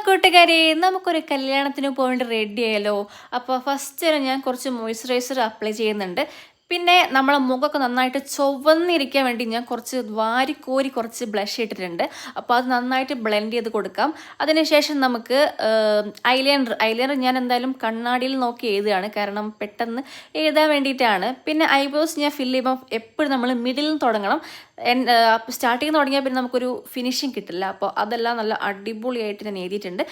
കൂട്ടുകാരെ നമുക്കൊരു കല്യാണത്തിന് പോവേണ്ടി റെഡി ആയല്ലോ. അപ്പോൾ ഫസ്റ്റ് ഞാൻ കുറച്ച് മോയ്സ്ചറൈസർ അപ്ലൈ ചെയ്യുന്നുണ്ട്. പിന്നെ നമ്മളെ മുഖമൊക്കെ നന്നായിട്ട് ചുവന്നിരിക്കാൻ വേണ്ടി ഞാൻ കുറച്ച് വാരിക്കോരി കുറച്ച് ബ്ലഷ് ഇട്ടിട്ടുണ്ട്. അപ്പോൾ അത് നന്നായിട്ട് ബ്ലെൻഡ് ചെയ്ത് കൊടുക്കാം. അതിനുശേഷം നമുക്ക് ഐലൈനർ ഞാൻ എന്തായാലും കണ്ണാടിയിൽ നോക്കി എഴുതുകയാണ്, കാരണം പെട്ടെന്ന് എഴുതാൻ വേണ്ടിയിട്ടാണ്. പിന്നെ ഐബ്രോസ് ഞാൻ ഫില്ല് ചെയ്യുമ്പോൾ എപ്പോഴും നമ്മൾ മിഡിൽ നിന്ന് തുടങ്ങണം. സ്റ്റാർട്ടിങ് തുടങ്ങിയാൽ പിന്നെ നമുക്കൊരു ഫിനിഷിങ് കിട്ടില്ല. അപ്പോൾ അതെല്ലാം നല്ല അടിപൊളിയായിട്ട് ഞാൻ എഴുതിയിട്ടുണ്ട്.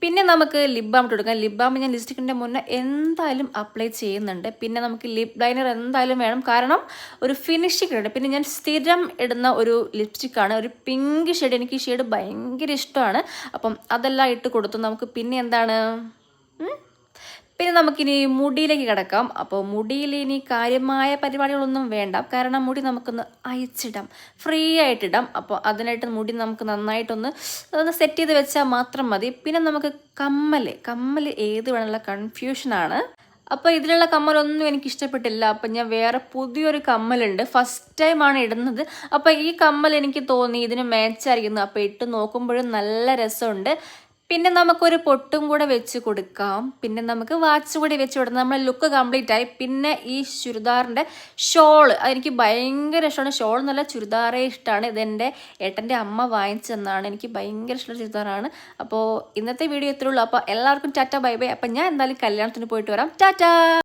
പിന്നെ നമുക്ക് ലിപ് ബാം ഇട്ട് കൊടുക്കാം. ലിപ് ബാം ഞാൻ ലിപ്സ്റ്റിക്കിൻ്റെ മുന്നേ എന്തായാലും അപ്ലൈ ചെയ്യുന്നുണ്ട്. പിന്നെ നമുക്ക് ലിപ് ലൈനർ എന്തായാലും വേണം, കാരണം ഒരു ഫിനിഷിങ് ഉണ്ട്. പിന്നെ ഞാൻ സ്ഥിരം ഇടുന്ന ഒരു ലിപ്സ്റ്റിക്കാണ്, ഒരു പിങ്ക് ഷെയ്ഡ്. എനിക്ക് ഈ ഷെയ്ഡ് ഭയങ്കര ഇഷ്ടമാണ്. അപ്പം അതെല്ലാം ഇട്ട് കൊടുത്തു. നമുക്ക് പിന്നെ എന്താണ്, പിന്നെ നമുക്കിനി മുടിയിലേക്ക് കിടക്കാം. അപ്പോൾ മുടിയിൽ ഇനി കാര്യമായ പരിപാടികളൊന്നും വേണ്ട, കാരണം മുടി നമുക്കൊന്ന് അയച്ചിടാം, ഫ്രീ ആയിട്ടിടാം. അപ്പോൾ അതിനായിട്ട് മുടി നമുക്ക് നന്നായിട്ടൊന്ന് സെറ്റ് ചെയ്ത് വെച്ചാൽ മാത്രം മതി. പിന്നെ നമുക്ക് കമ്മൽ ഏത് വേണമെന്നുള്ള കൺഫ്യൂഷനാണ്. അപ്പോൾ ഇതിലുള്ള കമ്മലൊന്നും എനിക്ക് ഇഷ്ടപ്പെട്ടില്ല. അപ്പം ഞാൻ വേറെ പുതിയൊരു കമ്മലുണ്ട്, ഫസ്റ്റ് ടൈമാണ് ഇടുന്നത്. അപ്പോൾ ഈ കമ്മൽ എനിക്ക് തോന്നി ഇതിന് മാച്ചായിരിക്കുന്നു. അപ്പോൾ ഇട്ട് നോക്കുമ്പോഴും നല്ല രസമുണ്ട്. പിന്നെ നമുക്കൊരു പൊട്ടും കൂടെ വെച്ച് കൊടുക്കാം. പിന്നെ നമുക്ക് വാച്ച് കൂടി വെച്ച് കൊടുക്കാം. നമ്മളെ ലുക്ക് കംപ്ലീറ്റ് ആയി. പിന്നെ ഈ ചുരിദാറിൻ്റെ ഷോള് അതെനിക്ക് ഭയങ്കര ഇഷ്ടമാണ്. ഷോൾ നല്ല ചുരിദാറേ ഇഷ്ടമാണ്. ഇതെൻ്റെ ഏട്ടൻ്റെ അമ്മ വാങ്ങിച്ചെന്നാണ്. എനിക്ക് ഭയങ്കര ഇഷ്ടമുള്ള ചുരിദാറാണ്. അപ്പോൾ ഇന്നത്തെ വീഡിയോ ഇത്രേ ഉള്ളൂ. അപ്പോൾ എല്ലാവർക്കും ടാറ്റ ബൈ ബൈ. അപ്പം ഞാൻ എന്തായാലും കല്യാണത്തിന് പോയിട്ട് വരാം. ടാറ്റ.